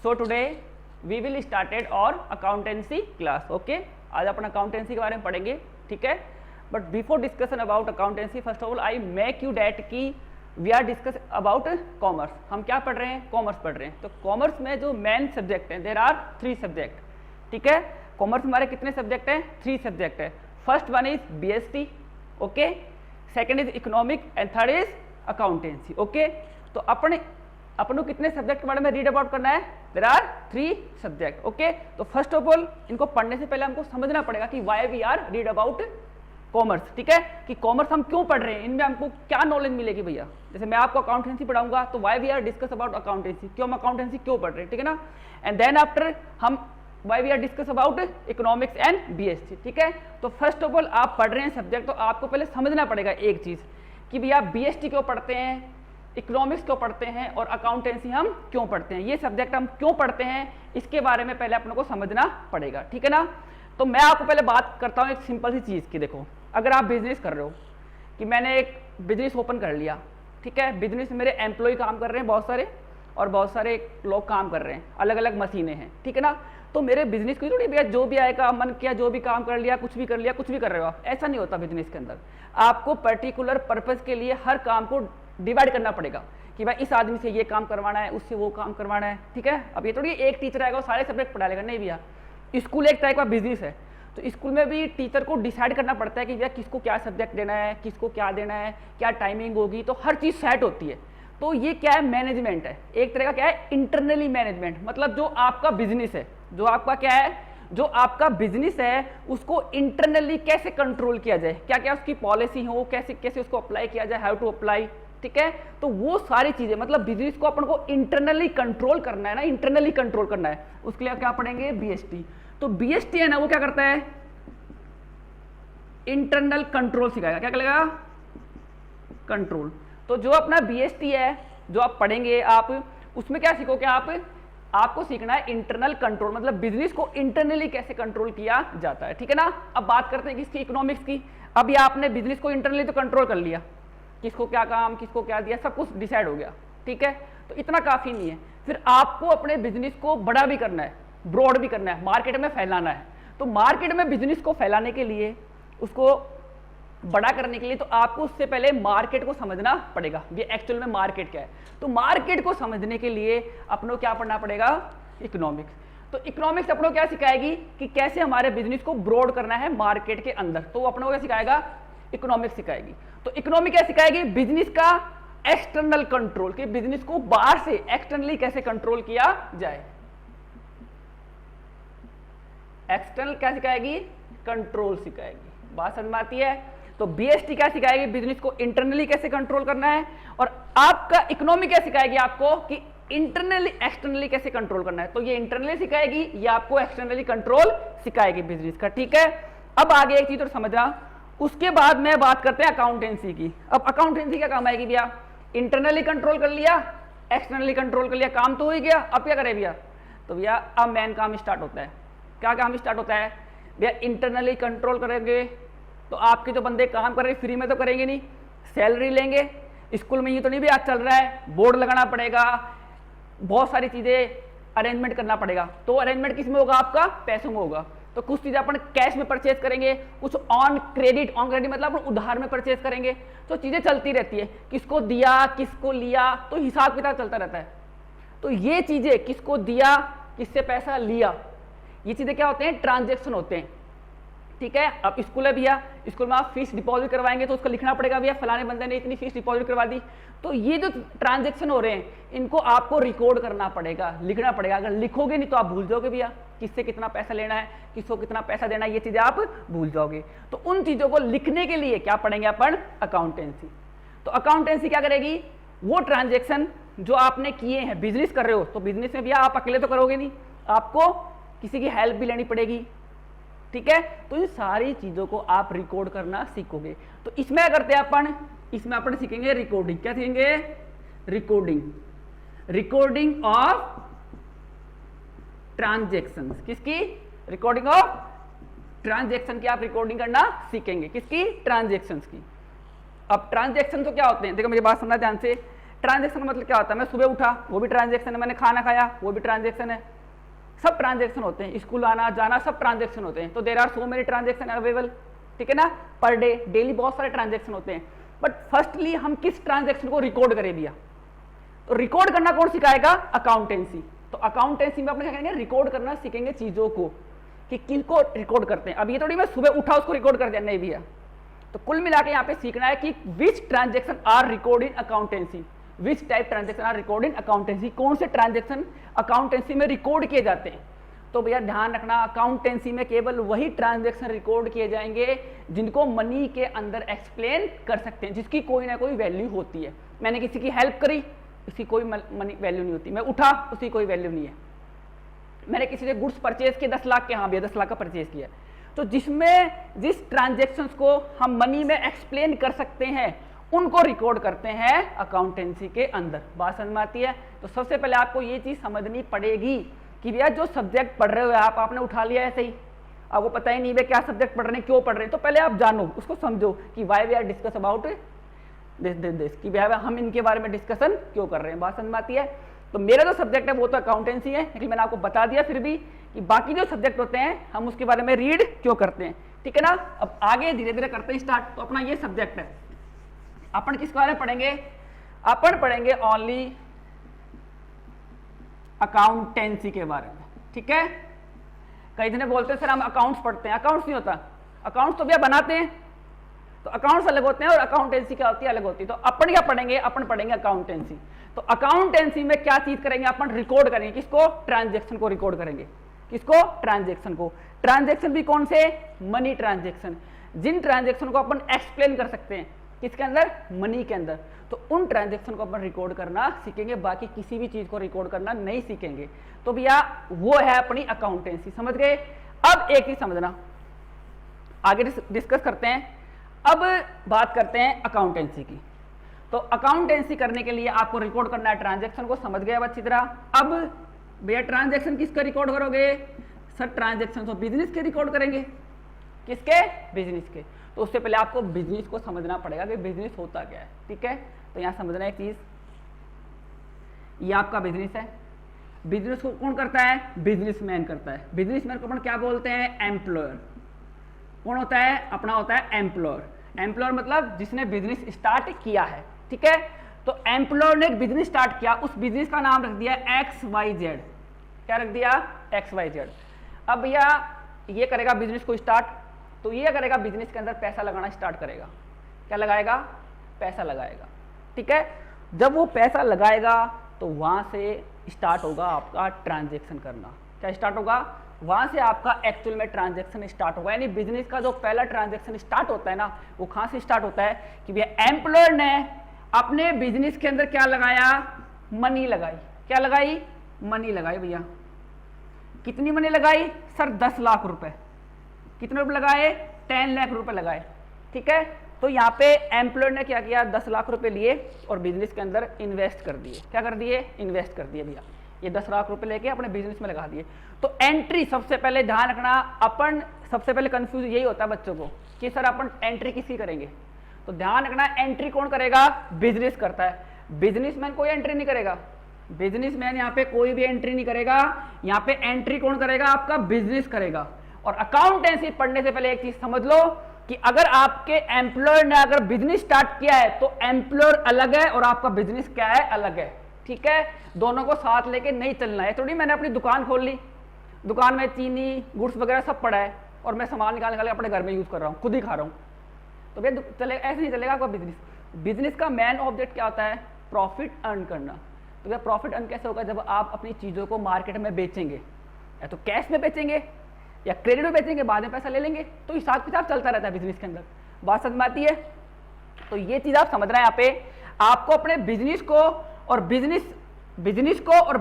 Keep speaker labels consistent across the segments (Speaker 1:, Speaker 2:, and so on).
Speaker 1: So today we will started our accountancy class. Okay, आज अपन accountancy के बारे में पढ़ेंगे, ठीक है। But before discussion about accountancy, first of all I make you that की we are discuss about commerce. हम क्या पढ़ रहे हैं? कॉमर्स पढ़ रहे हैं। तो कॉमर्स में जो मेन सब्जेक्ट हैं, देर आर 3 सब्जेक्ट, ठीक है। कॉमर्स में हमारे कितने सब्जेक्ट हैं? 3 सब्जेक्ट है। First one is BST, okay, second is economic and third is accountancy. Okay, तो अपने कितने सब्जेक्ट के बारे में रीड अबाउट करना है? There are 3 subject. ओके, तो फर्स्ट ऑफ ऑल इनको पढ़ने से पहले हमको समझना पड़ेगा कि why we are read about commerce, ठीक है, कि कॉमर्स हम क्यों पढ़ रहे हैं, इनमें हमको क्या नॉलेज मिलेगी भैया। जैसे मैं आपको अकाउंटेंसी पढ़ाऊंगा तो why we are discuss about accountancy, क्यों हम अकाउंटेंसी क्यों पढ़ रहे हैं, ठीक है ना। एंड देन आफ्टर हम why we are discuss about economics and BST, ठीक है। तो फर्स्ट ऑफ ऑल आप पढ़ रहे हैं सब्जेक्ट, तो आपको पहले समझना पड़ेगा एक चीज कि भैया बीएसटी क्यों पढ़ते हैं, इकोनॉमिक्स क्यों पढ़ते हैं और अकाउंटेंसी हम क्यों पढ़ते हैं, ये सब्जेक्ट हम क्यों पढ़ते हैं, इसके बारे में पहले अपने को समझना पड़ेगा, ठीक है ना। तो मैं आपको पहले बात करता हूँ एक सिंपल सी चीज़ की। देखो, अगर आप बिजनेस कर रहे हो कि मैंने एक बिजनेस ओपन कर लिया, ठीक है, बिजनेस में मेरे एम्प्लॉय काम कर रहे हैं बहुत सारे और बहुत सारे लोग काम कर रहे हैं, अलग अलग मशीनें हैं, ठीक है ना। तो मेरे बिजनेस की थोड़ी भैया जो भी आएगा मन किया जो भी काम कर लिया, कुछ भी कर लिया, कुछ भी कर रहे हो आप, ऐसा नहीं होता बिजनेस के अंदर। आपको पर्टिकुलर पर्पज के लिए हर काम को डिवाइड करना पड़ेगा कि भाई इस आदमी से ये काम करवाना है, उससे वो काम करवाना है, ठीक है। अब ये थोड़ी एक टीचर आएगा और सारे सब्जेक्ट पढ़ा लेगा, नहीं भैया। स्कूल एक टाइप का बिजनेस है, तो स्कूल में भी टीचर को डिसाइड करना पड़ता है कि भैया किसको क्या सब्जेक्ट देना है, किसको क्या देना है, क्या टाइमिंग होगी, तो हर चीज़ सेट होती है। तो ये क्या है? मैनेजमेंट है, एक तरह का क्या है? इंटरनली मैनेजमेंट, मतलब जो आपका बिजनेस है, जो आपका क्या है, जो आपका बिजनेस है उसको इंटरनली कैसे कंट्रोल किया जाए, क्या क्या उसकी पॉलिसी हो, कैसे कैसे उसको अप्लाई किया जाए, हाउ टू अप्लाई, ठीक है। तो वो सारी चीजें, मतलब बिजनेस को अपन को इंटरनली कंट्रोल करना है ना, इंटरनली कंट्रोल करना है, उसके लिए क्या पढ़ेंगे? बीएसटी। तो बीएसटी है ना, वो क्या करता है? इंटरनल कंट्रोल सिखाएगा। क्या करेगा? कंट्रोल। तो जो अपना बीएसटी है जो आप पढ़ेंगे, आप उसमें क्या सीखोगे? आपको सीखना है इंटरनल कंट्रोल, मतलब बिजनेस को इंटरनली कैसे कंट्रोल किया जाता है, ठीक है ना। अब बात करते हैं किसकी? इकोनॉमिक्स की। अब ये आपने बिजनेस को इंटरनली तो कंट्रोल कर लिया, किसको क्या काम, किसको क्या दिया, सब कुछ डिसाइड हो गया, ठीक है। तो इतना काफी नहीं है, फिर आपको अपने बिजनेस को बड़ा भी करना है, ब्रॉड भी करना है, मार्केट में फैलाना है। तो मार्केट में बिजनेस को फैलाने के लिए, उसको बड़ा करने के लिए, तो आपको उससे पहले मार्केट को समझना पड़ेगा, ये एक्चुअल में मार्केट क्या है। तो मार्केट को समझने के लिए अपनों क्या पढ़ना पड़ेगा? इकोनॉमिक्स। तो इकोनॉमिक्स अपनों क्या सिखाएगी कि कैसे हमारे बिजनेस को ब्रॉड करना है मार्केट के अंदर, तो अपनों क्या सिखाएगा? इकोनॉमिक्स सिखाएगी। तो इकोनॉमिक क्या सिखाएगी? बिजनेस का एक्सटर्नल कंट्रोल, कि बिजनेस को बाहर से एक्सटर्नली कैसे कंट्रोल किया जाए। एक्सटर्नल क्या सिखाएगी? कंट्रोल सिखाएगी। बात समझ में आती है? तो बीएसटी क्या सिखाएगी? बिजनेस को इंटरनली कैसे कंट्रोल करना है। और आपका इकोनॉमिक क्या सिखाएगी? आपको कि इंटरनली एक्सटर्नली कैसे कंट्रोल करना है। तो ये इंटरनली सिखाएगी, ये आपको एक्सटर्नली कंट्रोल सिखाएगी बिजनेस का, ठीक है। अब आगे एक चीज और समझना, उसके बाद में बात करते हैं अकाउंटेंसी की। अब अकाउंटेंसी क्या काम आएगी भैया? इंटरनली कंट्रोल कर लिया, एक्सटर्नली कंट्रोल कर लिया, काम तो हो ही गया। अब क्या करे भैया? तो भैया अब मेन काम स्टार्ट होता है। क्या काम स्टार्ट होता है भैया? इंटरनली कंट्रोल करेंगे तो आपके जो बंदे काम कर रहे हैं फ्री में तो करेंगे नहीं, सैलरी लेंगे। स्कूल में ये तो नहीं भी आज चल रहा है, बोर्ड लगाना पड़ेगा, बहुत सारी चीजें अरेंजमेंट करना पड़ेगा। तो अरेंजमेंट किस में होगा? आपका पैसों में होगा। तो कुछ चीजें अपन कैश में परचेज करेंगे, कुछ ऑन क्रेडिट मतलब अपन उधार में परचेज करेंगे। तो चीजें चलती रहती है, किसको दिया, किसको लिया, तो हिसाब किताब चलता रहता है। तो ये चीजें किसको दिया, किससे पैसा लिया, ये चीजें क्या होते हैं? ट्रांजेक्शन होते हैं, ठीक है। अब स्कूल है भैया, स्कूल में आप फीस डिपॉजिट करवाएंगे तो उसको लिखना पड़ेगा भैया फलाने बंदे ने इतनी फीस डिपॉजिट करवा दी। तो ये जो ट्रांजैक्शन हो रहे हैं इनको आपको रिकॉर्ड करना पड़ेगा, लिखना पड़ेगा। अगर लिखोगे नहीं तो आप भूल जाओगे भैया किससे कितना पैसा लेना है, किसको कितना पैसा देना है, ये चीजें आप भूल जाओगे। तो उन चीजों को लिखने के लिए क्या पढ़ेंगे अपन? अकाउंटेंसी। तो अकाउंटेंसी क्या करेगी? वो ट्रांजेक्शन जो आपने किए हैं, बिजनेस कर रहे हो तो बिजनेस में भैया आप अकेले तो करोगे नहीं, आपको किसी की हेल्प भी लेनी पड़ेगी, ठीक है। तो इन सारी चीजों को आप रिकॉर्ड करना सीखोगे। तो इसमें क्या करते हैं अपन? इसमें अपन सीखेंगे रिकॉर्डिंग। क्या सीखेंगे? रिकॉर्डिंग। Recording of transactions. किसकी? रिकॉर्डिंग ऑफ ट्रांजैक्शन की आप रिकॉर्डिंग करना सीखेंगे। किसकी? ट्रांजैक्शंस की। अब ट्रांजैक्शन तो क्या होते हैं? देखो मेरी बात सुनना ध्यान से। ट्रांजेक्शन मतलब क्या होता है, मैं सुबह उठा वो भी ट्रांजेक्शन है, मैंने खाना खाया वो भी ट्रांजेक्शन है, सब ट्रांजेक्शन होते हैं, स्कूल आना जाना सब ट्रांजेक्शन होते हैं। तो there are so many transaction available, ठीक है ना, पर डे, डेली बहुत सारे ट्रांजेक्शन होते हैं। बट फर्स्टली हम किस ट्रांजेक्शन को रिकॉर्ड करें भैया, तो रिकॉर्ड करना कौन सिखाएगा, अकाउंटेंसी। तो अकाउंटेंसी में अपने क्या करेंगे, रिकॉर्ड करना सीखेंगे चीजों को, कि किनको रिकॉर्ड करते हैं। अब ये थोड़ी मैं सुबह उठा उसको रिकॉर्ड कर दिया, नहीं भैया। तो कुल मिला के यहाँ पे सीखना है कि which transaction are record in accountancy, which type transaction are record in accountancy, कौन से ट्रांजेक्शन अकाउंटेंसी में रिकॉर्ड किए जाते हैं। तो भैया ध्यान रखना, अकाउंटेंसी में केवल वही ट्रांजेक्शन रिकॉर्ड किए जाएंगे जिनको मनी के अंदर एक्सप्लेन कर सकते हैं, जिसकी कोई ना कोई वैल्यू होती है। मैंने किसी की हेल्प करी, उसकी कोई मनी वैल्यू नहीं होती, मैं उठा उसकी कोई वैल्यू नहीं है। मैंने किसी से गुड्स परचेज किए 10 लाख के, हाँ भैया 10 लाख का परचेज किया। तो जिसमें जिस ट्रांजेक्शन्स को हम मनी में एक्सप्लेन कर सकते हैं उनको रिकॉर्ड करते हैं अकाउंटेंसी के अंदर। बात समझ में आती है। तो सबसे पहले आपको ये चीज समझनी पड़ेगी कि भैया जो सब्जेक्ट पढ़ रहे हो आपने उठा लिया ऐसे ही, आपको पता ही नहीं भैया क्या सब्जेक्ट पढ़ रहे हैं, क्यों पढ़ रहे हैं। तो पहले आप जानो, उसको समझो कि why we are discuss about this, कि भैया हम इनके बारे में डिस्कशन क्यों कर रहे हैं। बात समझ में आती है। तो मेरा जो सब्जेक्ट है वो तो अकाउंटेंसी है, लेकिन मैंने आपको बता दिया फिर भी कि बाकी जो सब्जेक्ट होते हैं हम उसके बारे में रीड क्यों करते हैं, ठीक है ना। अब आगे धीरे धीरे करते हैं स्टार्ट। तो अपना ये सब्जेक्ट है, अपन किस बारे में पढ़ेंगे, अपन पढ़ेंगे ओनली अकाउंटेंसी के बारे में, ठीक है। कई जने बोलते हैं सर हम अकाउंट्स पढ़ते हैं, अकाउंट्स नहीं होता, अकाउंट्स तो भैया बनाते हैं। तो अकाउंट्स अलग होते हैं और अकाउंटेंसी क्या होती है, अलग होती है। तो अपन क्या पढ़ेंगे, अपन पढ़ेंगे अकाउंटेंसी। तो अकाउंटेंसी में क्या चीज करेंगे, अपन रिकॉर्ड करेंगे, किसको, ट्रांजेक्शन को रिकॉर्ड करेंगे, किसको, ट्रांजेक्शन को। ट्रांजेक्शन भी कौन से, मनी ट्रांजेक्शन, जिन ट्रांजेक्शन को अपन एक्सप्लेन कर सकते हैं, किसके अंदर, मनी के अंदर। तो उन ट्रांजेक्शन को अपन रिकॉर्ड करना सीखेंगे, बाकी किसी भी चीज को रिकॉर्ड करना नहीं सीखेंगे। तो भैया वो है अपनी अकाउंटेंसी, समझ गए। अब एक चीज समझना, आगे डिस्कस करते हैं। अब बात करते हैं अकाउंटेंसी की। तो अकाउंटेंसी करने के लिए आपको रिकॉर्ड करना है ट्रांजैक्शन को, समझ गए अब अच्छी तरह। अब भैया ट्रांजैक्शन किसका रिकॉर्ड करोगे, सर ट्रांजैक्शन तो बिजनेस के रिकॉर्ड करेंगे, किसके, बिजनेस के। तो उससे पहले आपको बिजनेस को समझना पड़ेगा कि बिजनेस होता क्या है, ठीक है। तो यहां समझना एक चीज, ये आपका बिजनेस है, बिजनेस को कौन करता है, बिजनेसमैन करता है। बिजनेसमैन को अपन क्या बोलते हैं, एम्प्लॉयर। कौन होता है, अपना होता है एम्प्लॉयर। एम्प्लॉयर मतलब जिसने बिजनेस स्टार्ट किया है, ठीक है। तो एम्प्लॉयर ने एक बिजनेस स्टार्ट किया, उस बिजनेस का नाम रख दिया XYZ। क्या रख दिया, XYZ। अब भैया ये करेगा बिजनेस को स्टार्ट, तो ये करेगा बिजनेस के अंदर पैसा लगाना स्टार्ट करेगा। क्या लगाएगा, पैसा लगाएगा, ठीक है। जब वो पैसा लगाएगा तो वहां से स्टार्ट होगा आपका ट्रांजैक्शन करना। क्या स्टार्ट होगा, वहां से आपका एक्चुअल में ट्रांजैक्शन स्टार्ट होगा। यानी बिजनेस का जो पहला ट्रांजैक्शन स्टार्ट होता है ना, वो कहां से स्टार्ट होता है कि भैया एम्प्लॉयर ने अपने बिजनेस के अंदर क्या लगाया, मनी लगाई। क्या लगाई, मनी लगाई भैया। कितनी मनी लगाई, सर 10 लाख रुपए। कितने रुपए लगाए, 10 लाख रुपए लगाए, ठीक है। तो यहाँ पे एम्प्लॉयर ने क्या किया, 10 लाख रुपए लिए और बिजनेस के अंदर इन्वेस्ट कर दिए। क्या कर दिए, इन्वेस्ट कर दिए भैया। ये 10 लाख रुपए लेके अपने बिजनेस में लगा दिए। तो एंट्री सबसे पहले ध्यान रखना, अपन सबसे पहले कंफ्यूज यही होता है बच्चों को कि सर अपन एंट्री किसकी करेंगे। तो ध्यान रखना, एंट्री कौन करेगा, बिजनेस करता है। बिजनेसमैन कोई एंट्री नहीं करेगा, बिजनेसमैन यहाँ पे कोई भी एंट्री नहीं करेगा। यहाँ पे एंट्री कौन करेगा, आपका बिजनेस करेगा। और अकाउंटेंसी पढ़ने से पहले एक चीज समझ लो कि अगर आपके एम्प्लॉयर ने अगर बिजनेस स्टार्ट किया है तो एम्प्लॉयर अलग है और आपका बिजनेस क्या है, अलग है, ठीक है। दोनों को साथ लेके नहीं चलना है। थोड़ी मैंने अपनी दुकान खोल ली, दुकान में चीनी गुड्स वगैरह सब पड़ा है और मैं सामान निकाल निकाल के अपने घर में यूज कर रहा हूँ, खुद ही खा रहा हूँ, तो भैया चलेगा, ऐसे नहीं चलेगा आपका बिजनेस। बिजनेस का मेन ऑब्जेक्ट क्या होता है, प्रॉफिट अर्न करना। तो भैया प्रॉफिट अर्न कैसे होगा, जब आप अपनी चीजों को मार्केट में बेचेंगे, या तो कैश में बेचेंगे या क्रेडिट में बेचेंगे, बाद में पैसा ले लेंगे। तो हिसाब किताब चलता रहता है बिजनेस के अंदर। बात समझ में आती है। तो ये चीज आप समझ रहे हैं, यहाँ पे आपको अपने बिजनेस को और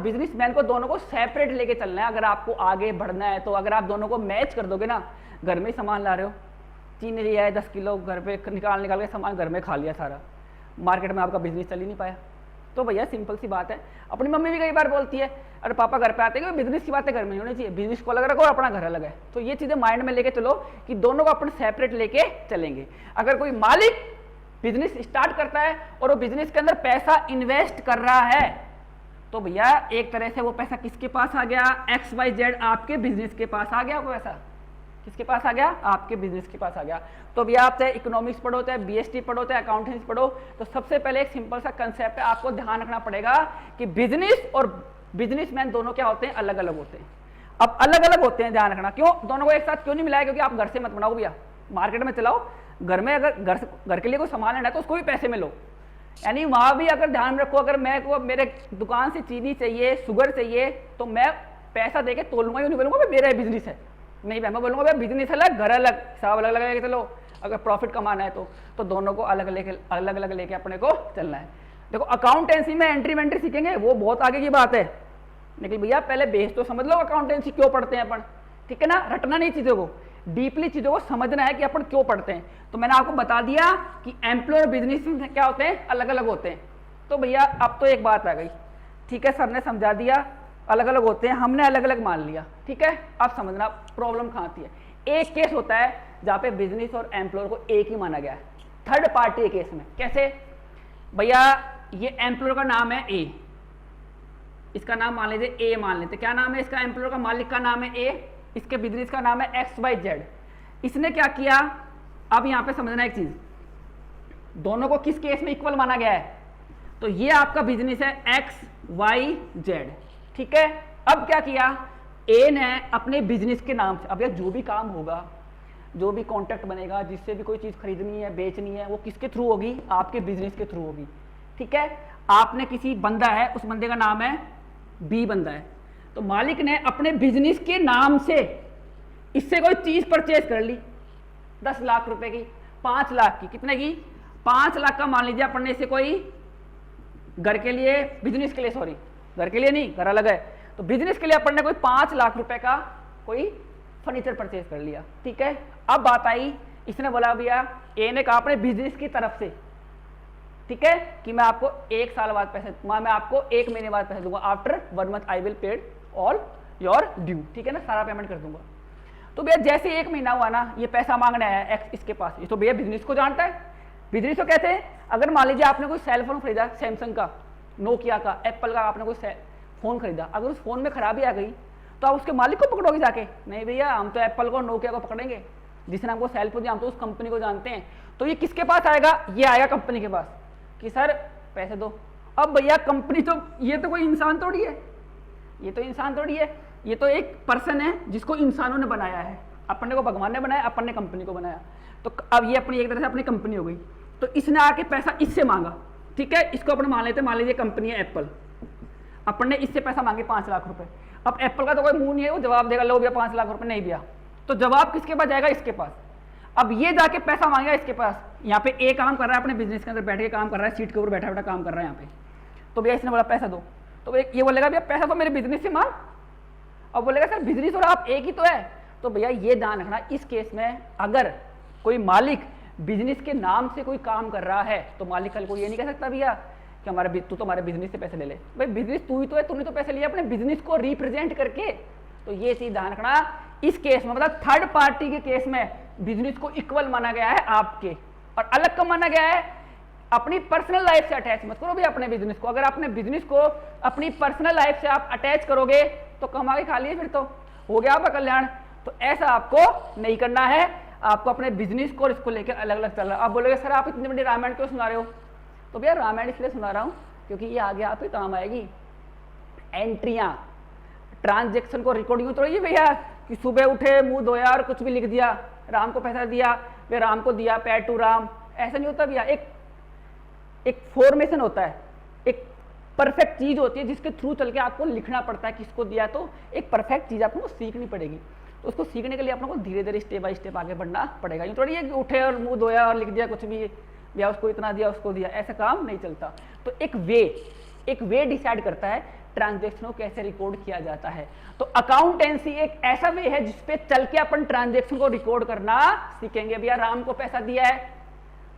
Speaker 1: बिजनेसमैन को दोनों को सेपरेट लेके चलना है अगर आपको आगे बढ़ना है। तो अगर आप दोनों को मैच कर दोगे ना, घर में ही सामान ला रहे हो, चीनी लिया है 10 किलो, घर पे निकाल के सामान घर में खा लिया सारा, मार्केट में आपका बिजनेस चल ही नहीं पाया। तो भैया सिंपल सी बात है। अपनी मम्मी भी कई बार बोलती है, अरे पापा घर पे आते हैं, बिजनेस की बातें घर में नहीं होनी चाहिए, बिजनेस को अलग रखो और अपना घर अलग है। तो ये चीजें माइंड में लेके चलो कि दोनों को अपन सेपरेट लेके चलेंगे। अगर कोई मालिक बिजनेस स्टार्ट करता है और वो बिजनेस के अंदर पैसा इन्वेस्ट कर रहा है, तो भैया एक तरह से वो पैसा किसके पास आ गया, XYZ आपके बिजनेस के पास आ गया। वो पैसा किसके पास आ गया, आपके बिजनेस के पास आ गया। तो भैया आप चाहे इकोनॉमिक्स पढ़ो, चाहे BST पढ़ो, चाहे अकाउंटेंसी पढ़ो, तो सबसे पहले एक सिंपल सा कंसेप्ट है, आपको ध्यान रखना पड़ेगा कि बिजनेस और बिजनेसमैन दोनों क्या होते हैं, अलग अलग होते हैं। अब अलग अलग होते हैं, ध्यान रखना। क्यों दोनों को एक साथ क्यों नहीं मिलाया, क्योंकि आप घर से मत बनाओ भैया, मार्केट में चलाओ। घर में अगर घर के लिए कोई सामान लेना है तो उसको भी पैसे में लो, यानी वहां भी अगर ध्यान रखो, अगर मैं को मेरे दुकान से चीनी चाहिए, शुगर चाहिए, तो मैं पैसा देके तोलूंगा, नहीं बोलूंगा भाई मेरा बिजनेस है, नहीं मैं बोलूंगा भाई बिजनेस अलग, घर अलग, हिसाब अलग अलग लेके चलो। अगर प्रॉफिट कमाना है तो दोनों को अलग अलग लेके अपने को चलना है। देखो अकाउंटेंसी में एंट्री वेंट्री सीखेंगे, वो बहुत आगे की बात है, लेकिन भैया पहले बेस तो समझ लो अकाउंटेंसी क्यों पढ़ते हैं अपन, ठीक है ना। रटना नहीं चीजों को, डीपली चीजों को समझना है कि अपन क्यों पढ़ते हैं। तो मैंने आपको बता दिया कि एम्प्लॉय और बिजनेस में क्या होते हैं, अलग अलग होते हैं। तो भैया अब तो एक बात आ गई, ठीक है, सर ने समझा दिया अलग अलग होते हैं, हमने अलग अलग मान लिया, ठीक है। अब समझना प्रॉब्लम कहाँ आती है। एक केस होता है जहाँ पे बिजनेस और एम्प्लॉयर को एक ही माना गया है, थर्ड पार्टी केस में। कैसे भैया, ये एम्प्लॉयर का नाम है ए, इसका नाम मान लीजिए ए मान लेते, क्या नाम है इसका, एम्प्लॉयर का मालिक का नाम है ए, इसके बिजनेस का नाम है XYZ। इसने क्या किया, अब यहां पे समझना एक चीज, दोनों को किस केस में इक्वल माना गया है, तो ये आपका बिजनेस है XYZ, ठीक है। अब क्या किया, ए ने अपने बिजनेस के नाम से, अब यार जो भी काम होगा, जो भी कॉन्ट्रैक्ट बनेगा, जिससे भी कोई चीज खरीदनी है बेचनी है, वो किसके थ्रू होगी, आपके बिजनेस के थ्रू होगी, ठीक है। आपने किसी बंदा है, उस बंदे का नाम है बी बंदा है, तो मालिक ने अपने बिजनेस के नाम से इससे कोई चीज परचेज कर ली 10 लाख रुपए की, 5 लाख की, कितने की, 5 लाख का मान लीजिए अपन ने इसे कोई घर के लिए, बिजनेस के लिए, सॉरी घर के लिए नहीं, घर अलग है, तो बिजनेस के लिए अपन ने कोई 5 लाख रुपए का कोई फर्नीचर परचेज कर लिया, ठीक है। अब बात आई, इसने बोला भैया, ए ने कहा अपने बिजनेस की तरफ से, ठीक है, कि मैं आपको 1 साल बाद पैसे, मैं आपको 1 महीने बाद पैसे दूंगा, after 1 month I will paid all your due, ठीक है ना, सारा पेमेंट कर दूंगा। तो भैया जैसे 1 महीना हुआ ना, ये पैसा मांगने आया एक्स इसके पास, ये तो भैया बिजनेस को जानता है, बिजनेस को कहते हैं, अगर मान लीजिए आपने कोई सेल फोन खरीदा, सैमसंग का, नोकिया का, एप्पल का, आपने कोई फोन खरीदा, अगर उस फोन में खराबी आ गई तो आप उसके मालिक को पकड़ोगे जाके, नहीं भैया हम तो एप्पल को, नोकिया को पकड़ेंगे, जिसने हमको सेल फोन दिया, हम तो उस कंपनी को जानते हैं। तो ये किसके पास आएगा, ये आएगा कंपनी के पास कि सर पैसे दो। अब भैया कंपनी तो, ये तो कोई इंसान थोड़ी है, ये तो इंसान थोड़ी है, ये तो एक पर्सन है जिसको इंसानों ने बनाया है, अपने को भगवान ने बनाया, अपन ने कंपनी को बनाया। तो अब ये अपनी एक तरह से अपनी कंपनी हो गई, तो इसने आके पैसा इससे मांगा, ठीक है, इसको अपन मान लेते, मान लीजिए कंपनी है एप्पल, अपन ने इससे पैसा मांगे 5 लाख रुपए। अब एप्पल का तो कोई मुंह नहीं है, वो जवाब देगा लो भैया 5 लाख रुपए नहीं भैया, तो जवाब किसके पास जाएगा, इसके पास। अब ये जाके पैसा मांगेगा इसके पास, यहाँ पे ए काम कर रहा है, अपने बिजनेस के अंदर बैठ के काम कर रहा है, सीट के ऊपर बैठा बैठा काम कर रहा है यहाँ पे, तो भैया इसने बोला पैसा दो, तो ये बोलेगा भैया पैसा तो मेरे बिजनेस से मांग, अब बोलेगा सर बिजनेस और आप एक ही तो है। तो भैया ये ध्यान रखना, इस केस में अगर कोई मालिक बिजनेस के नाम से कोई काम कर रहा है, तो मालिक कल को ये नहीं कह सकता भैया कि हमारे तू तो हमारे बिजनेस से पैसे ले ले, भाई बिजनेस तू ही तो है, तूने तो पैसे लिए अपने बिजनेस को रिप्रेजेंट करके। तो ये चीज ध्यान रखना, इस केस में मतलब थर्ड पार्टी के केस में बिजनेस को इक्वल माना गया है आपके, और अलग कब माना गया है, अपनी पर्सनल लाइफ से अटैच मत करो भी अपने बिजनेस को। अगर अपने बिजनेस को अपनी पर्सनल लाइफ से आप अटैच करोगे तो कमा के खा लिए, फिर तो हो गया आपका कल्याण। तो ऐसा आपको नहीं करना है, आपको अपने बिजनेस को और इसको लेकर अलग अलग चलना है। आप बोलोगे सर आप इतनी बड़ी रामायण क्यों सुना रहे हो, तो भैया रामायण इसलिए सुना रहा हूं क्योंकि ये आगे आप ही काम आएगी। एंट्रियां, ट्रांजेक्शन को रिकॉर्डिंग तो रही भैया कि सुबह उठे, मुंह धोया और कुछ भी लिख दिया, राम को पैसा दिया, वे राम को दिया, पैड टू राम, ऐसा नहीं होता भैया। एक फॉर्मेशन होता है, एक परफेक्ट चीज होती है जिसके थ्रू चल के आपको लिखना पड़ता है किसको दिया, तो एक परफेक्ट चीज आपको सीखनी पड़ेगी। तो उसको सीखने के लिए आपको धीरे धीरे स्टेप बाय स्टेप आगे बढ़ना पड़ेगा। ये थोड़ी है कि उठे और मुंह धोया और लिख दिया कुछ भी, भैया उसको इतना दिया उसको दिया, ऐसा काम नहीं चलता। तो एक वे डिसाइड करता है ट्रांजेक्शन को कैसे रिकॉर्ड किया जाता है। तो अकाउंटेंसी एक ऐसा वे है जिसपे चल के अपन ट्रांजेक्शन को रिकॉर्ड करना सीखेंगे। भैया राम को पैसा दिया है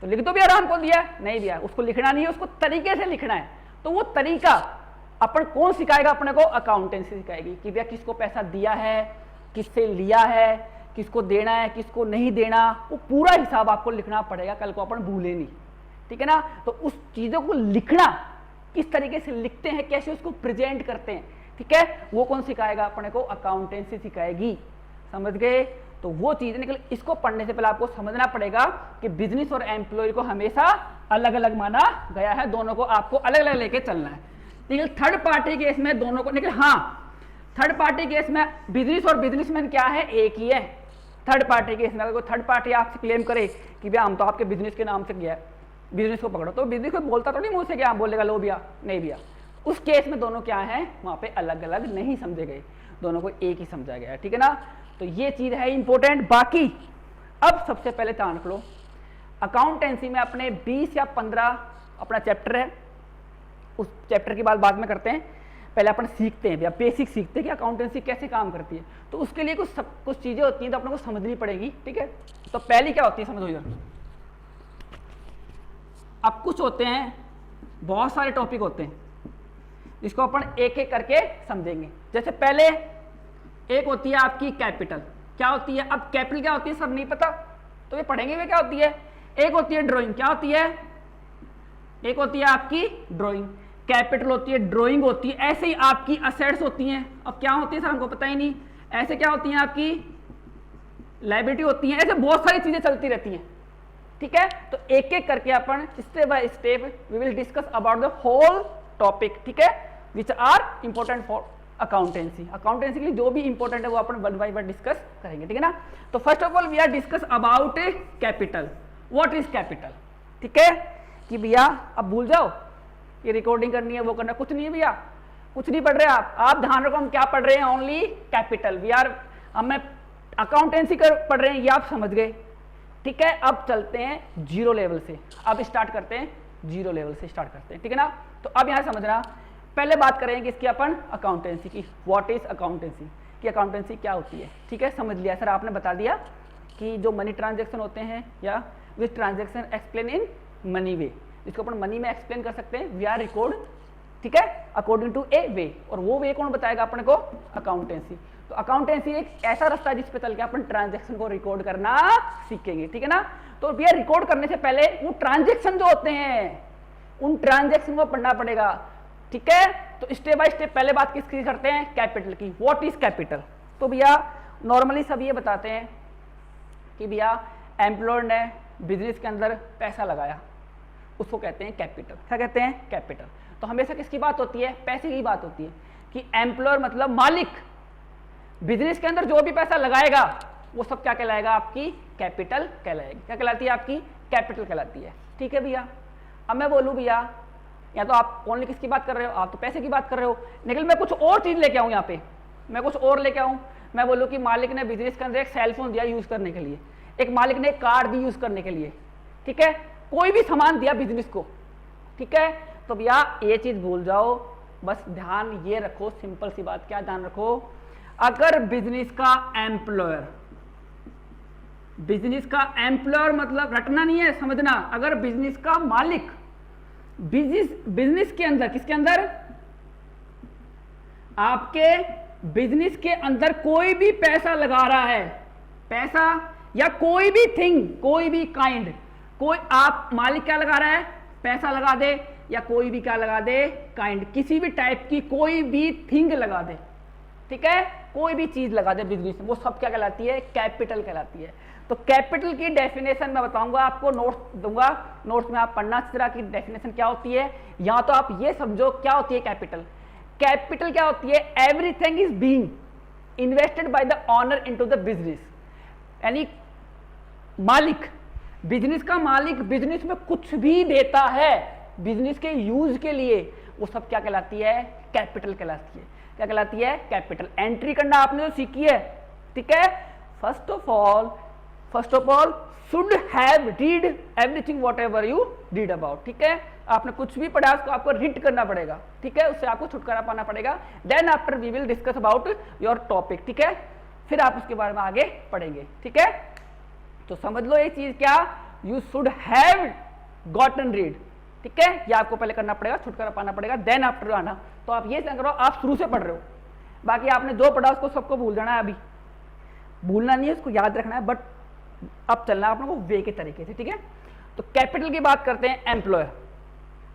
Speaker 1: तो लिख दो भैया राम को दिया, नहीं दिया उसको लिखना नहीं है, उसको तरीके से लिखना है। तो वो तरीका अपन कौन सिखाएगा, अपने को अकाउंटेंसी सिखाएगी कि भैया किसको पैसा दिया है, किससे लिया है, किसको देना है, किसको नहीं देना, वो पूरा हिसाब आपको लिखना पड़ेगा, कल को अपन भूले नहीं। ठीक है ना। तो उस चीजों को लिखना, किस तरीके से लिखते हैं, कैसे उसको प्रेजेंट करते हैं, ठीक है, वो कौन सिखाएगा अपने को, अकाउंटेंसी सिखाएगी, समझ गए। तो वो चीज निकल, इसको पढ़ने से पहले आपको समझना पड़ेगा कि बिजनेस और एम्प्लॉय को हमेशा अलग अलग माना गया है, दोनों को आपको अलग अलग लेके चलना है। लेकिन थर्ड पार्टी केस में दोनों को, लेकिन हाँ थर्ड पार्टी केस में बिजनेस और बिजनेसमैन क्या है, एक ही है। थर्ड पार्टी केस में अगर कोई थर्ड पार्टी आपसे क्लेम करे कि भैया हम तो आपके बिजनेस के नाम से गया है, बिजनेस को पकड़ो, तो बिजनेस को बोलता तो नहीं मुंह से क्या बोलेगा, लो भैया, नहीं भैया। उस केस में दोनों क्या है, वहां पे अलग अलग नहीं समझे गए, दोनों को एक ही समझा गया है, ठीक है ना। तो ये चीज है इंपॉर्टेंट। बाकी अब सबसे पहले ध्यान रख लो, अकाउंटेंसी में अपने 20 या 15 अपना चैप्टर है, उस चैप्टर की बात बाद में करते हैं, पहले अपन सीखते हैं भैया, बेसिक सीखते हैं कि अकाउंटेंसी कैसे काम करती है। तो उसके लिए कुछ चीजें होती हैं तो अपने को समझनी पड़ेगी, ठीक है। तो पहली क्या होती है, समझो इधर। अब कुछ होते हैं, बहुत सारे टॉपिक होते हैं, इसको अपन एक एक करके समझेंगे। जैसे पहले एक होती है आपकी कैपिटल, क्या होती है, अब कैपिटल क्या होती है सर नहीं पता, तो ये पढ़ेंगे वे क्या होती है। एक होती है ड्राइंग, क्या होती है, एक होती है आपकी ड्राइंग, कैपिटल होती है, ड्राइंग होती है, ऐसे ही आपकी असेट्स होती हैं। अब क्या होती है सर हमको पता ही नहीं, ऐसे क्या होती हैं आपकी लायबिलिटी होती है, ऐसे बहुत सारी चीजें चलती रहती हैं, ठीक है। तो एक एक करके अपन step by step we will discuss about the whole topic, ठीक है, which are important for accountancy. Accountancy के लिए जो भी इंपॉर्टेंट है वो अपन वन बाय वन डिस्कस करेंगे, ठीक है ना। तो first of all we are discuss about capital, what is capital, ठीक है। कि भैया अब भूल जाओ, ये रिकॉर्डिंग करनी है, वो करना, कुछ नहीं है भैया, कुछ नहीं पढ़ रहे आप ध्यान रखो हम क्या पढ़ रहे हैं, ओनली कैपिटल। वी आर, अब मैं अकाउंटेंसी कर पढ़ रहे हैं, ये आप समझ गए, ठीक है। अब चलते हैं जीरो लेवल से, अब स्टार्ट करते हैं, जीरो लेवल से स्टार्ट करते हैं, ठीक है ना। तो अब यहां समझना, पहले बात करेंगे इसकी अपन अकाउंटेंसी की, व्हाट इज अकाउंटेंसी, कि अकाउंटेंसी क्या होती है, ठीक है। समझ लिया सर, आपने बता दिया कि जो मनी ट्रांजेक्शन होते हैं या विच ट्रांजेक्शन एक्सप्लेन इन मनी वे, इसको अपन मनी में एक्सप्लेन कर सकते हैं, वी आर रिकॉर्ड, ठीक है, अकॉर्डिंग टू ए वे, और वो वे कौन बताएगा अपने को, अकाउंटेंसी। तो अकाउंटेंसी एक ऐसा रास्ता है जिस पे चल के अपन ट्रांजेक्शन को रिकॉर्ड करना सीखेंगे, ठीक है ना। तो भैया रिकॉर्ड करने से पहले वो ट्रांजेक्शन जो होते हैं उन ट्रांजेक्शन को पढ़ना पड़ेगा, ठीक है। तो स्टेप बाय स्टेप पहले बात किसकी करते हैं, कैपिटल की, व्हाट इज कैपिटल। तो भैया नॉर्मली सब ये बताते हैं कि भैया एम्प्लॉयर ने बिजनेस के अंदर पैसा लगाया, उसको कहते हैं कैपिटल। क्या कहते हैं, कैपिटल। तो हमेशा किसकी बात होती है, पैसे की बात होती है, कि एम्प्लॉयर मतलब मालिक बिजनेस के अंदर जो भी पैसा लगाएगा वो सब क्या कहलाएगा, आपकी कैपिटल कहलाएगी। क्या कहलाती है, आपकी कैपिटल कहलाती है, ठीक है भैया। अब मैं बोलूं भैया, या तो आप ओनली किसकी बात कर रहे हो, आप तो पैसे की बात कर रहे हो, लेकिन मैं कुछ और चीज लेके आऊं, यहाँ पे मैं कुछ और लेके आऊं, मैं बोलूं कि मालिक ने बिजनेस के अंदर एक सेलफोन दिया यूज करने के लिए, एक मालिक ने एक कार दी यूज करने के लिए, ठीक है, कोई भी सामान दिया बिजनेस को, ठीक है। तो भैया ये चीज भूल जाओ, बस ध्यान ये रखो, सिंपल सी बात, क्या ध्यान रखो, अगर बिजनेस का एम्प्लॉयर, बिजनेस का एम्प्लॉयर मतलब रटना नहीं है, समझना, अगर बिजनेस का मालिक बिजनेस के अंदर, किसके अंदर, आपके बिजनेस के अंदर कोई भी पैसा लगा रहा है, पैसा या कोई भी थिंग, कोई भी काइंड, कोई आप मालिक क्या लगा रहा है, पैसा लगा दे, या कोई भी क्या लगा दे, काइंड, किसी भी टाइप की कोई भी थिंग लगा दे, ठीक है, कोई भी चीज लगा दे बिजनेस में, वो सब क्या कहलाती है, कैपिटल कहलाती है। तो कैपिटल की डेफिनेशन मैं बताऊंगा आपको, नोट्स दूंगा, नोट्स में आप पढ़ना इस तरह की डेफिनेशन क्या होती है, या तो आप ये समझो क्या होती है कैपिटल। कैपिटल क्या होती है, everything is being invested by the owner into the business, यानी मालिक, बिजनेस का मालिक बिजनेस में कुछ भी देता है बिजनेस के यूज के लिए, वो सब क्या कहलाती है, कैपिटल कहलाती है। क्या कहलाती है, कैपिटल। एंट्री करना आपने जो सीखी है, ठीक है, first of all should have read everything whatever you read about, ठीक है। आपने कुछ भी पढ़ा उसको आपको रीड करना पड़ेगा, ठीक है, उससे आपको छुटकारा पाना पड़ेगा। Then after we will discuss about your topic, ठीक है, फिर आप उसके बारे में आगे पढ़ेंगे, ठीक है। तो समझ लो ये चीज क्या, you should have gotten read, ठीक है, ये आपको पहले करना पड़ेगा, छुटकारा पाना पड़ेगा, देन आफ्टर आना। तो आप ये करो, आप शुरू से पढ़ रहे हो, बाकी आपने जो पढ़ा उसको सबको भूल जाना है, अभी भूलना नहीं है, उसको याद रखना है, बट अब चलना है आप लोगों को वे के तरीके से, ठीक है। तो कैपिटल की बात करते हैं, एम्प्लॉयर।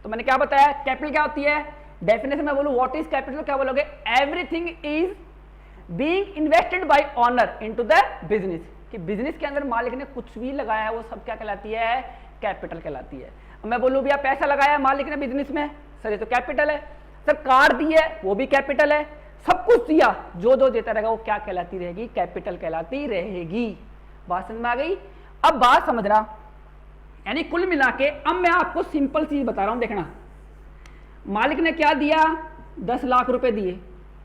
Speaker 1: तो मैंने क्या बताया, कैपिटल क्या होती है, डेफिनेशन में बोलूं व्हाट इज कैपिटल, क्या बोलोगे, everything is being invested bye owner into the business, कि बिजनेस के अंदर मालिक ने कुछ भी लगाया है वो सब क्या कहलाती है, कैपिटल कहलाती है। अब मैं बोलूं भैया पैसा लगाया मालिक ने बिजनेस में, सर ये तो कैपिटल है। सर कार दी है वो भी कैपिटल है, सब कुछ दिया, जो जो देता रहेगा वो क्या कहलाती रहेगी, कैपिटल कहलाती रहेगी। बात समझ में आ गई। अब बात समझना, यानी कुल मिला के अब मैं आपको सिंपल चीज बता रहा हूं, देखना। मालिक ने क्या दिया, 10 लाख रुपए दिए,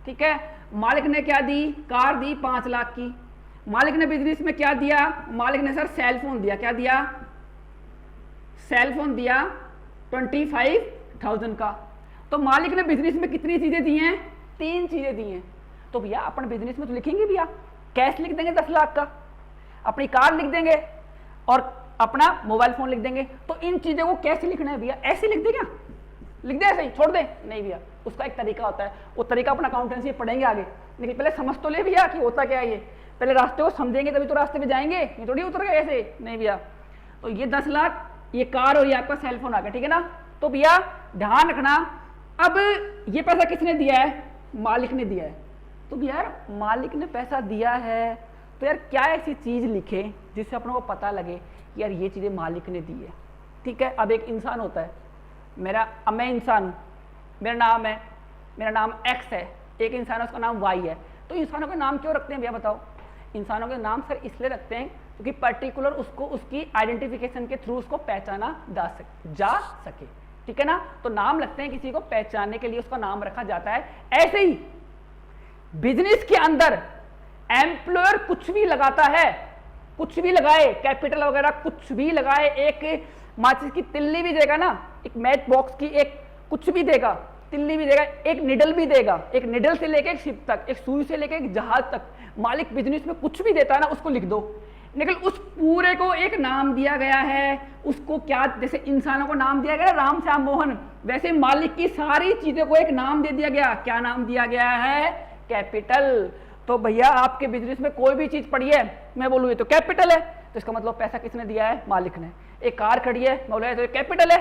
Speaker 1: ठीक है। मालिक ने क्या दी, कार दी 5 लाख की। मालिक ने बिजनेस में क्या दिया, मालिक ने सर सेल फोन दिया, क्या दिया, सेल फोन दिया 25,000 का। तो मालिक ने बिजनेस में कितनी चीजें दी हैं, 3 चीजें दी हैं। तो भैया अपन बिजनेस में तो लिखेंगे भैया, कैश लिख देंगे 10 लाख का, अपनी कार लिख देंगे और अपना मोबाइल फोन लिख देंगे। तो इन चीजों को कैसे लिखना है भैया, ऐसे लिख दे क्या, लिख दे ऐसे ही छोड़ दे, नहीं भैया, उसका एक तरीका होता है, वो तरीका अपना अकाउंटेंसी पढ़ेंगे आगे। लेकिन पहले समझ तो ले भैया कि होता क्या है ये, पहले रास्ते को समझेंगे तभी तो रास्ते पे जाएंगे, ये थोड़ी उतर गए ऐसे, नहीं भैया। तो ये 10 लाख, ये कार और ये आपका सेल फोन आ गया, ठीक है ना। तो भैया ध्यान रखना, अब ये पैसा किसने दिया है, मालिक ने दिया है। तो यार मालिक ने पैसा दिया है, तो यार क्या ऐसी चीज लिखे जिससे अपनों को पता लगे यार ये चीजें मालिक ने दी है, ठीक है। अब एक इंसान होता है, अब मैं इंसान हूं, मेरा नाम है, मेरा नाम एक्स है, एक इंसान है उसका नाम वाई है। तो इंसानों के नाम क्यों रखते हैं भैया बताओ, इंसानों के नाम सर इसलिए रखते हैं क्योंकि पर्टिकुलर उसको उसकी आइडेंटिफिकेशन के थ्रू उसको पहचाना जा सके, ठीक है ना। तो नाम लगते हैं किसी को पहचानने के लिए, उसका नाम रखा जाता है। ऐसे ही बिजनेस के अंदर एम्प्लॉयर कुछ भी लगाता है, कुछ भी लगाए, कैपिटल वगैरह कुछ भी लगाए, एक माचिस की तिल्ली भी देगा ना, एक मैच बॉक्स की एक कुछ भी देगा, तिल्ली भी देगा, एक निडल भी देगा, एक निडल से लेके एक शिप तक, एक सुई से लेके एक जहाज तक, मालिक बिजनेस में कुछ भी देता है ना उसको लिख दो। लेकिन उस पूरे को एक नाम दिया गया है, उसको क्या, जैसे इंसानों को नाम दिया गया राम श्याम मोहन, वैसे मालिक की सारी चीजों को एक नाम दे दिया गया। क्या नाम दिया गया है, कैपिटल। तो भैया आपके बिजनेस में कोई भी चीज पड़ी है, मैं बोलूँ ये तो कैपिटल है, तो इसका मतलब पैसा किसने दिया है, मालिक ने। एक कार खड़ी है, मैं बोला तो कैपिटल है,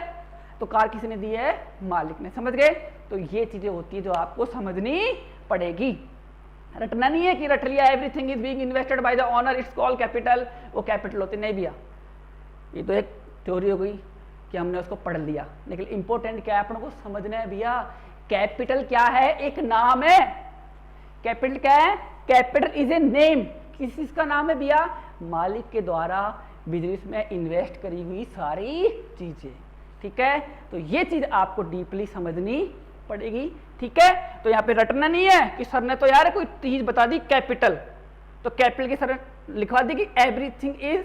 Speaker 1: तो कार किसने दी है, मालिक ने। समझ गए। तो ये चीजें होती है जो आपको समझनी पड़ेगी, रटना नहीं है कि रट लिया everything is being invested by the owner it's called capital, वो कैपिटल होते नहीं भैया। ये तो एक थ्योरी हो गई कि हमने उसको पढ़ लिया, लेकिन इंपॉर्टेंट क्या है अपन को समझना है भैया। कैपिटल क्या है, एक नाम है। कैपिटल क्या है, कैपिटल इज ए नेम, किस चीज का नाम है भैया, मालिक के द्वारा बिजनेस में इन्वेस्ट करी हुई सारी चीजें, ठीक है। तो ये चीज आपको डीपली समझनी पड़ेगी, ठीक है। तो यहाँ पे रटना नहीं है कि सर ने तो यार कोई चीज बता दी कैपिटल, तो कैपिटल की सर लिखवा दी कि everything is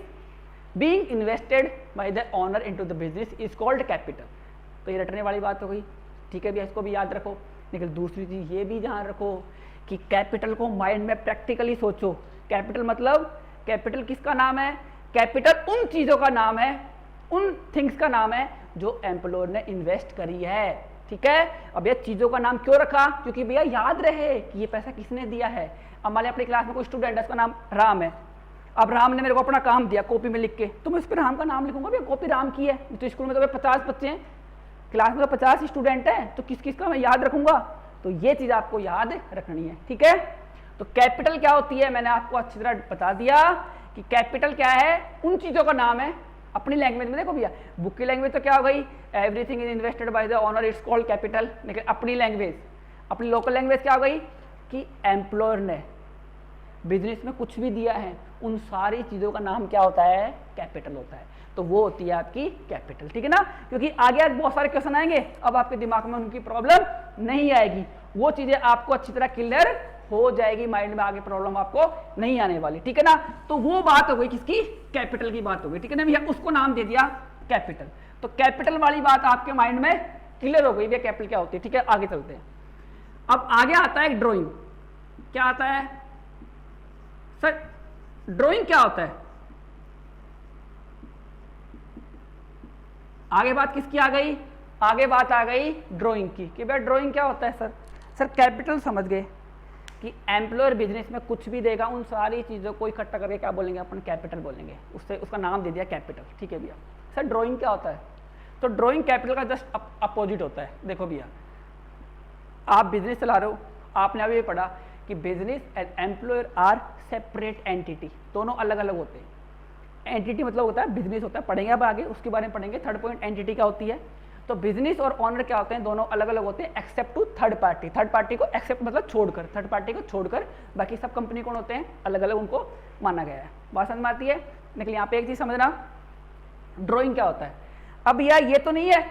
Speaker 1: being invested by the owner into the business is called capital. तो ये रटने वाली बात हो गई, ठीक है भैया, इसको भी याद रखो। लेकिन दूसरी चीज ये भी ध्यान रखो कि कैपिटल को माइंड में प्रैक्टिकली सोचो। कैपिटल मतलब, कैपिटल किसका नाम है, कैपिटल उन चीजों का नाम है, उन थिंग्स का नाम है जो एम्प्लॉयर ने इन्वेस्ट करी है, ठीक है। अब ये चीजों का नाम क्यों रखा, क्योंकि भैया याद रहे कि ये पैसा किसने दिया है। अब मान लिया अपनी क्लास में कोई स्टूडेंट है, उसका नाम राम है, अब राम ने मेरे को अपना काम दिया कॉपी में लिख के, तो मैं उस पर राम का नाम लिखूंगा, भैया कॉपी राम की है। तो स्कूल में तो 50 बच्चे हैं, क्लास में तो 50 स्टूडेंट हैं, तो किस किस का मैं याद रखूंगा। तो ये चीज आपको याद रखनी है, ठीक है। तो कैपिटल क्या होती है, मैंने आपको अच्छी तरह बता दिया कि कैपिटल क्या है, उन चीजों का नाम है। अपनी लैंग्वेज में देखो भैया, बुक की लैंग्वेज तो क्या हो गई, everything is invested by the owner it's called capital. लेकिन अपनी लैंग्वेज, अपनी लोकल लैंग्वेज क्या हो गई कि एम्प्लॉयर ने बिजनेस में कुछ भी दिया है, उन सारी चीजों का नाम क्या होता है, कैपिटल होता है। तो वो होती है आपकी कैपिटल, ठीक है ना। क्योंकि आगे बहुत सारे क्वेश्चन आएंगे, अब आपके दिमाग में उनकी प्रॉब्लम नहीं आएगी, वो चीजें आपको अच्छी तरह क्लियर हो जाएगी, माइंड में आगे प्रॉब्लम आपको नहीं आने वाली, ठीक है ना। तो वो बात हो गई किसकी, कैपिटल की बात हो गई, ठीक है ना भैया, उसको नाम दे दिया कैपिटल। तो कैपिटल वाली बात आपके माइंड में क्लियर हो गई भैया, कैपिटल क्या होती है, ठीक है। आगे चलते हैं। अब आगे आता है ड्रॉइंग। क्या आता है सर, ड्रॉइंग क्या होता है, आगे बात किसकी आ गई, आगे बात आ गई ड्राइंग की, कि भाई ड्राइंग क्या होता है सर कैपिटल समझ गए कि एम्प्लॉयर बिजनेस में कुछ भी देगा, उन सारी चीजों को इकट्ठा करके क्या बोलेंगे अपन, कैपिटल बोलेंगे, उससे उसका नाम दे दिया कैपिटल, ठीक है भैया, सर ड्राइंग क्या होता है? तो ड्राइंग कैपिटल का जस्ट अपोजिट होता है। देखो भैया, आप बिजनेस चला रहे हो, आपने अभी ये पढ़ा कि business and employer are separate entity, दोनों अलग अलग होते हैं। एंटिटी मतलब होता है बिजनेस होता है, पढ़ेंगे अब आगे उसके बारे में पढ़ेंगे। थर्ड पॉइंट एंटिटी क्या होती है? तो बिजनेस और ऑनर क्या होते हैं? दोनों अलग अलग होते हैं except to third party. Third party को एक्सेप्ट मतलब छोड़कर, थर्ड पार्टी को छोड़कर बाकी सब कंपनी कौन होते हैं? अलग अलग उनको माना गया है। बात समझ में आती है? लेकिन यहाँ पे एक चीज समझना, ड्राइंग क्या होता है। अब यार ये तो नहीं है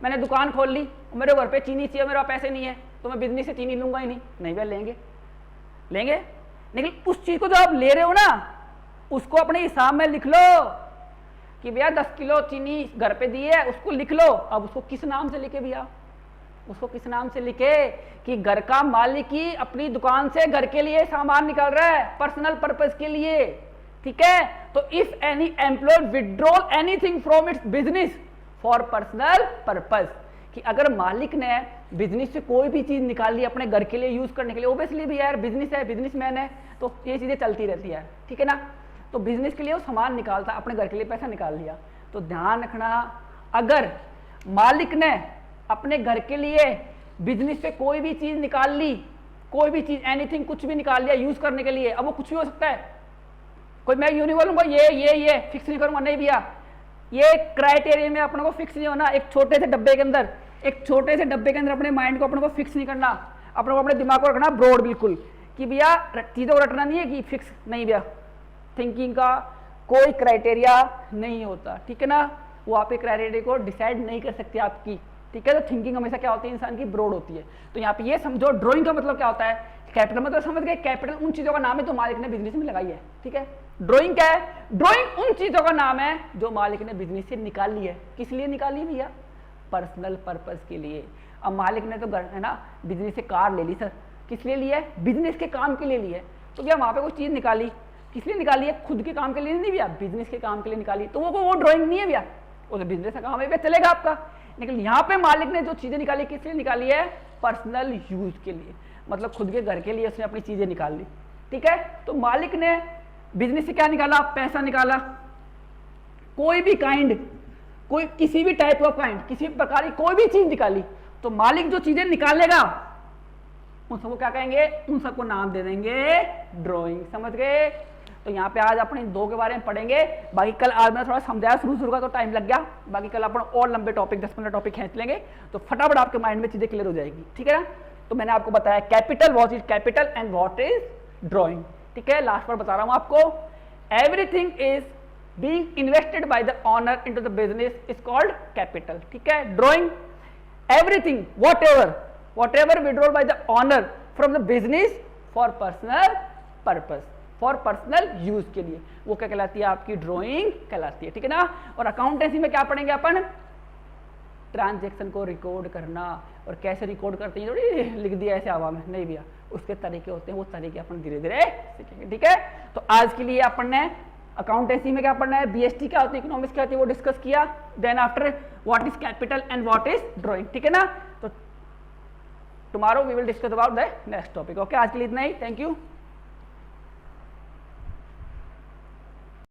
Speaker 1: मैंने दुकान खोल ली, मेरे घर पे चीनी चाहिए, मेरे पैसे नहीं है, तो मैं बिजनेस से चीनी लूंगा ही नहीं भैया, लेंगे लेकिन उस चीज को जो आप ले रहे हो ना, उसको अपने हिसाब में लिख लो कि भैया 10 किलो चीनी घर पे दी है, उसको लिख लो। अब उसको किस नाम से लिखे भैया? उसको किस नाम से लिखे कि घर का मालिक ही अपनी दुकान से घर के लिए सामान निकाल रहा है, पर्सनल पर्पस के लिए, ठीक है। तो if any employ withdraw anything from its business for personal purpose, कि अगर मालिक ने बिजनेस से कोई भी चीज निकाली अपने घर के लिए यूज करने के लिए, ओबियसली भी यार बिजनेस है, बिजनेसमैन है, तो ये चीजें चलती रहती है, ठीक है ना। तो बिजनेस के लिए वो सामान निकालता, अपने घर के लिए पैसा निकाल लिया। तो ध्यान रखना, अगर मालिक ने अपने घर के लिए बिजनेस से कोई भी चीज निकाल ली, कोई भी चीज एनीथिंग कुछ भी निकाल लिया यूज करने के लिए, अब वो कुछ भी हो सकता है। कोई मैं यूं नहीं बोलूंगा ये फिक्स नहीं करूंगा, नहीं भैया, ये क्राइटेरिया में अपने को फिक्स नहीं होना। एक छोटे से डब्बे के अंदर, अपने माइंड को अपने को फिक्स नहीं करना, अपने को अपने दिमाग को रखना ब्रॉड बिल्कुल, कि भैया चीजों को रटना नहीं है कि फिक्स, नहीं भैया, थिंकिंग का कोई क्राइटेरिया नहीं होता, ठीक है ना। वो आपके क्राइटेरिया को डिसाइड नहीं कर सकती आपकी, ठीक है। तो थिंकिंग हमेशा क्या होती है? इंसान की ब्रॉड होती है। तो यहाँ पे ये समझो, ड्राइंग का मतलब क्या होता है? कैपिटल मतलब समझ गए, कैपिटल उन चीजों का नाम है जो मालिक ने बिजनेस में लगाई है, ठीक है। ड्राइंग क्या है? ड्राइंग उन चीजों का नाम है जो मालिक ने बिजनेस से निकाली है। किस लिए निकाली भैया? पर्सनल पर्पस के लिए। अब मालिक ने तो है ना बिजनेस से कार ले ली सर, किस लिए ली है? बिजनेस के काम के लिए ली है। तो भैया वहां पे कोई चीज निकाली, किस लिए निकाली है? खुद के काम के लिए नहीं भैया, बिजनेस के काम के लिए निकाली। तो वो ड्राइंग नहीं है भैया, वो तो बिजनेस का काम है भैया, चलेगा आपका। लेकिन यहाँ पे मालिक ने जो चीजें निकाली किस लिए निकाली है? पर्सनल यूज के लिए, मतलब खुद के घर के लिए उसने अपनी चीजें निकाल ली, ठीक है। तो मालिक ने बिजनेस से क्या निकाला? पैसा निकाला, कोई भी काइंड, कोई किसी भी टाइप ऑफ काइंड, किसी प्रकार की कोई भी चीज निकाली, तो मालिक जो चीजें निकालेगा उन सबको क्या कहेंगे? उन सबको नाम दे देंगे ड्राइंग, समझ गए। तो यहाँ पे आज अपन इन दो के बारे में पढ़ेंगे, बाकी कल आज मैंने थोड़ा समझाया शुरू का, तो टाइम लग गया, बाकी कल अपन और लंबे टॉपिक 10-15 टॉपिक खींच लेंगे, तो फटाफट आपके माइंड में चीजें क्लियर हो जाएगी, ठीक है ना। तो मैंने आपको बताया capital, what is capital and what is drawing, ठीक है। लास्ट बार बता रहा हूं आपको, everything is being invested by the owner into the business is called capital, ठीक है। Drawing everything whatever withdrawn by the owner from the business for personal purpose, for personal use के लिए, वो क्या कहलाती है? आपकी ड्राइंग कहलाती है, ठीक है ना। और अकाउंटेंसी में क्या पढ़ेंगे अपन? ट्रांजैक्शन को रिकॉर्ड करना, और कैसे रिकॉर्ड करते हैं, थोड़ी लिख दिया ऐसे हवा में, नहीं भैया, उसके तरीके होते हैं, वो तरीके अपन धीरे धीरे सीखेंगे, ठीक है। तो आज के लिए अपन ने अकाउंटेंसी में क्या पढ़ना है, बीएसटी क्या होती है, इकोनॉमिक्स क्या होती है, वो डिस्कस किया। Then after what is capital and what is drawing, ठीक है ना। तो tomorrow we will discuss about the next topic. Okay, आज के लिए इतना ही, थैंक यू।